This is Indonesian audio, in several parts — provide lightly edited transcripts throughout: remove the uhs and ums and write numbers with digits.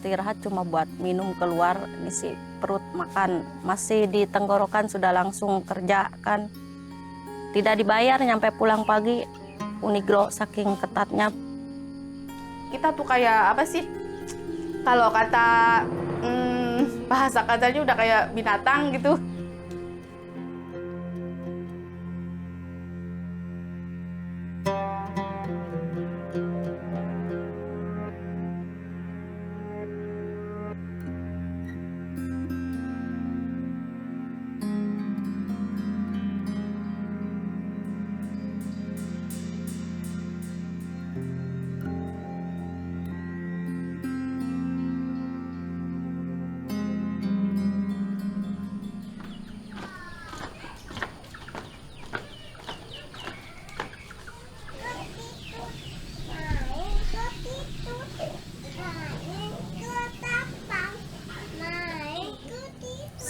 istirahat cuma buat minum keluar, ngisi perut, makan. Masih di tenggorokan sudah langsung kerja kan. Tidak dibayar, nyampe pulang pagi, Uniglo saking ketatnya. Kita tuh kayak apa sih? Kalau kata bahasa katanya udah kayak binatang gitu.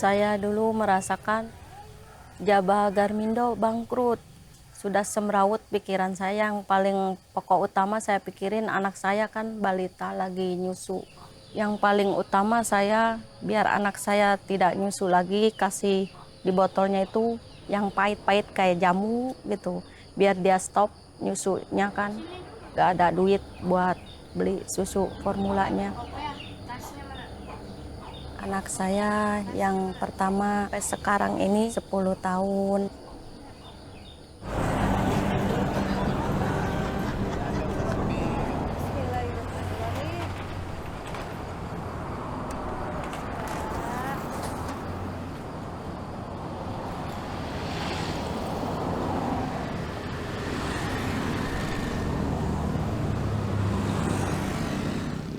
Saya dulu merasakan Jabah Garmindo bangkrut. Sudah semrawut pikiran saya, yang paling pokok utama saya pikirin anak saya kan balita lagi nyusu. Yang paling utama saya biar anak saya tidak nyusu lagi, kasih di botolnya itu yang pahit-pahit kayak jamu gitu. Biar dia stop nyusunya kan. Gak ada duit buat beli susu formulanya. Anak saya yang pertama sampai sekarang ini 10 tahun.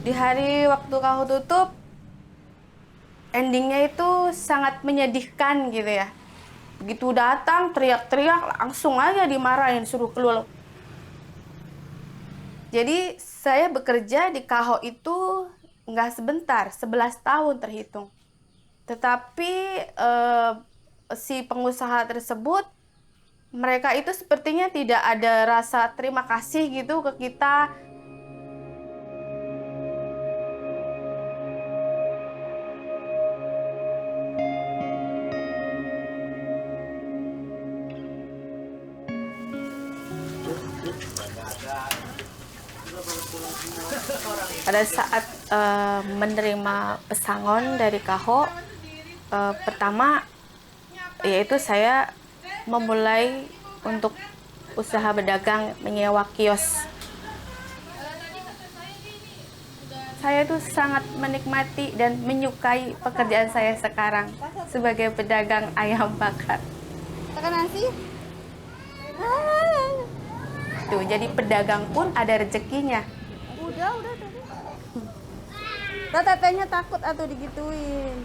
Di hari waktu kau tutup, endingnya itu sangat menyedihkan gitu ya. Begitu datang, teriak-teriak, langsung aja dimarahin, suruh keluar. Jadi saya bekerja di Kaho itu nggak sebentar, 11 tahun terhitung. Tetapi si pengusaha tersebut, mereka itu sepertinya tidak ada rasa terima kasih gitu ke kita. Pada saat menerima pesangon dari Kaho, pertama yaitu saya memulai untuk usaha berdagang menyewa kios. Saya tuh sangat menikmati dan menyukai pekerjaan saya sekarang sebagai pedagang ayam bakar. Makan nasi? Tuh, jadi pedagang pun ada rezekinya. Udah. Tetenya takut atau digituin.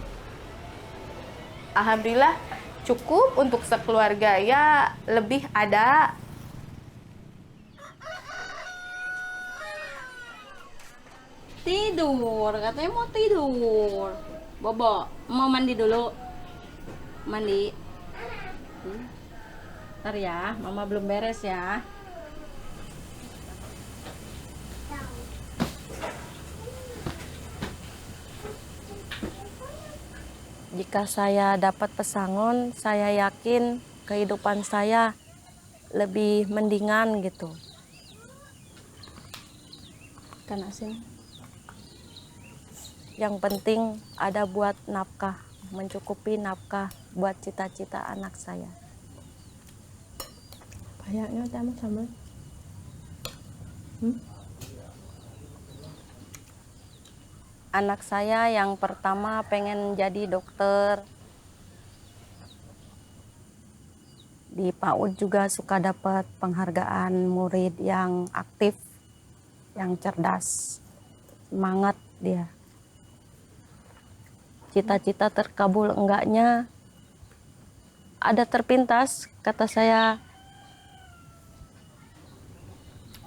Alhamdulillah cukup untuk sekeluarga, ya lebih ada. Tidur, katanya mau tidur. Bobo, mau mandi dulu. Mandi. Ntar ya, mama belum beres ya. Jika saya dapat pesangon, saya yakin kehidupan saya lebih mendingan gitu. Kan asin. Yang penting ada buat nafkah, mencukupi nafkah buat cita-cita anak saya. Kayaknya kamu sambal. Anak saya yang pertama pengen jadi dokter. Di PAUD juga suka dapat penghargaan murid yang aktif, yang cerdas, semangat dia. Cita-cita terkabul enggaknya, ada terpintas, kata saya.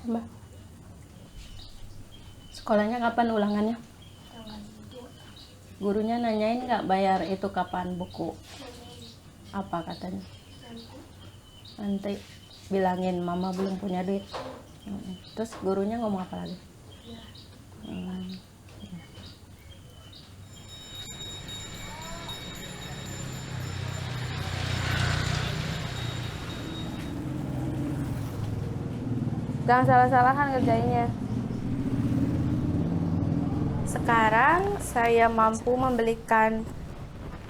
Mbak, sekolahnya kapan ulangannya? Gurunya nanyain nggak bayar itu kapan buku? Apa katanya? Nanti bilangin mama belum punya duit. Terus gurunya ngomong apa lagi? Jangan salah-salahan ngerjainnya. Sekarang saya mampu membelikan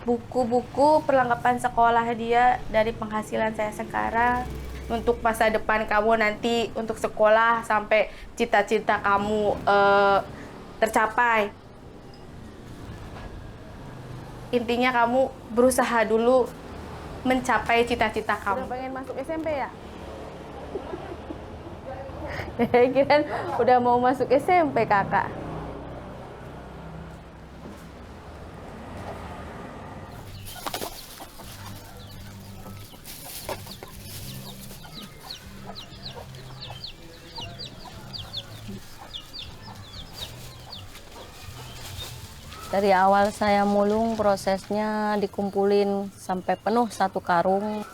buku-buku perlengkapan sekolah dia dari penghasilan saya sekarang untuk masa depan kamu nanti, untuk sekolah sampai cita-cita kamu tercapai. Intinya kamu berusaha dulu mencapai cita-cita kamu. Udah pengen masuk SMP ya? Kirain udah mau masuk SMP kakak. Dari awal saya mulung, prosesnya dikumpulin sampai penuh 1 karung.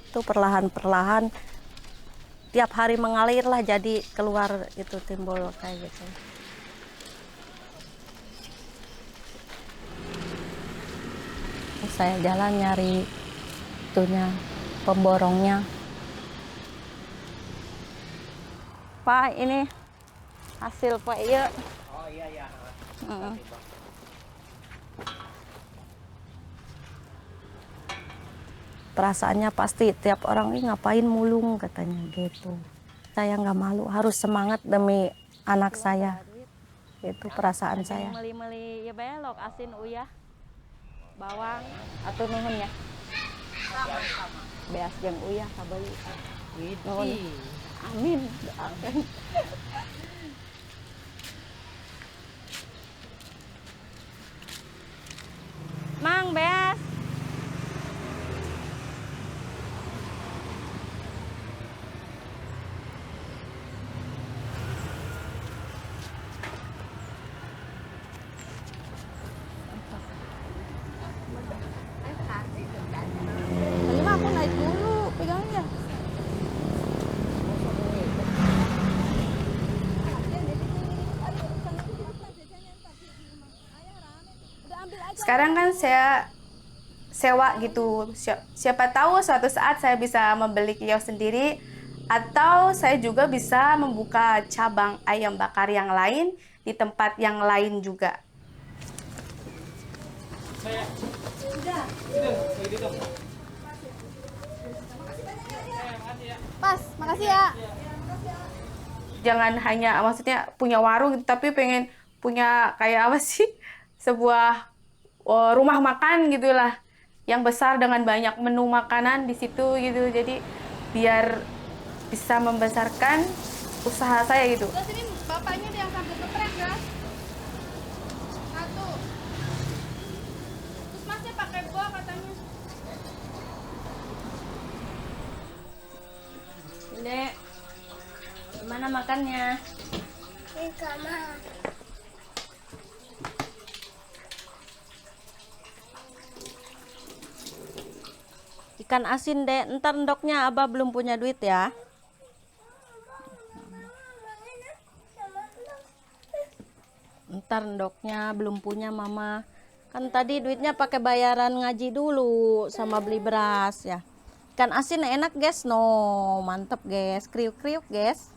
Itu perlahan-perlahan tiap hari mengalir lah, jadi keluar itu timbul kayak gitu. Saya jalan nyari itunya, pemborongnya. Pak, ini hasil Pak iya. Oh iya. Perasaannya pasti tiap orang ini ngapain mulung katanya gitu. Saya nggak malu, harus semangat demi anak saya. Itu perasaan saya. Meli-meli ya belok asin uyah. Bawang atau nuhun ya. Beas jeung uyah kabeli. Nuhun. Amin. Mang beas. Ini mah aku naik dulu, pegangnya. Sekarang kan saya sewa gitu. Siapa tahu suatu saat saya bisa membeli kios sendiri atau saya juga bisa membuka cabang ayam bakar yang lain di tempat yang lain juga. Pas, makasih ya. Jangan hanya maksudnya punya warung gitu, tapi pengen punya kayak apa sih? Sebuah rumah makan gitulah yang besar dengan banyak menu makanan di situ gitu. Jadi biar bisa membesarkan usaha saya gitu. Terus ini bapaknya ada yang sambil geprek ya. Satu. Terus masnya pakai boa katanya. Dek, gimana makannya? Di kamar. Ikan asin, Dek. Ntar ndoknya Abah belum punya duit ya. Ntar ndoknya belum punya Mama. Kan tadi duitnya pakai bayaran ngaji dulu sama beli beras ya. Ikan asin enak, guys. No, mantep, guys. Kriuk-kriuk, guys.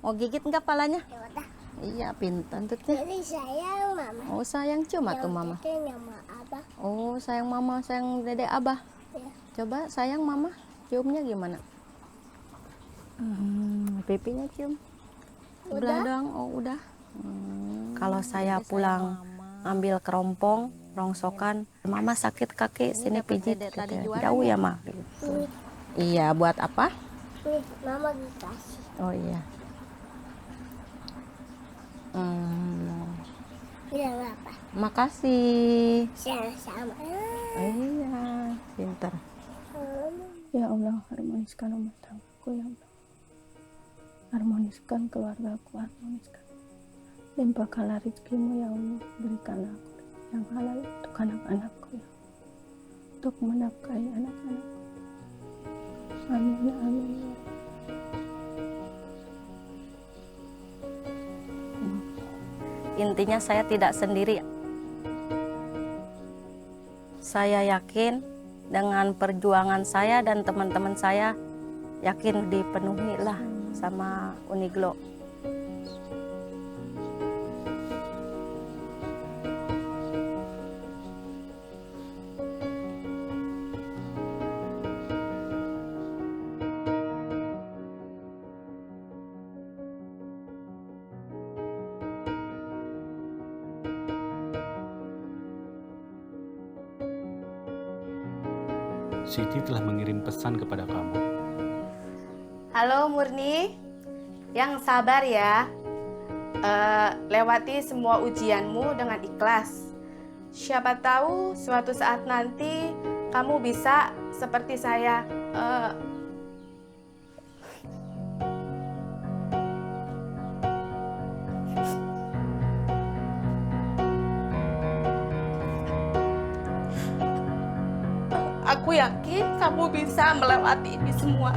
Mau gigit nggak palanya? Ya udah. Iya, pintar tutnya. Jadi sayang mama. Oh, sayang cuma tuh Mama. Yang sama abah. Oh, sayang Mama, sayang Dedek Abah. Ya. Coba sayang Mama, ciumnya gimana? Pipinya cium. Sebelah doang, oh udah. Kalau saya pulang ambil kerompong, rongsokan, Mama sakit kaki, sini pijit. Gitu. Jauh ya, Ma? Gitu. Iya, buat apa? Nih, mama dikasih. Oh iya. Bilang apa? Makasih. Sama-sama. Iya, pintar. Ya Allah, harmoniskan rumah tanggaku ya Allah. Harmoniskan keluargaku, harmoniskan. Limpahkanlah rezekimu ya Allah, berikanlah aku yang halal untuk anak-anakku ya. Untuk menafkahi anak-anakku. Amin, amin. Intinya saya tidak sendiri. Saya yakin dengan perjuangan saya dan teman-teman saya, yakin dipenuhi lah sama Uniglo. Siti telah mengirim pesan kepada kamu. Halo Murni, yang sabar ya. Lewati semua ujianmu dengan ikhlas. Siapa tahu suatu saat nanti kamu bisa seperti saya. Aku yakin kamu bisa melewati ini semua.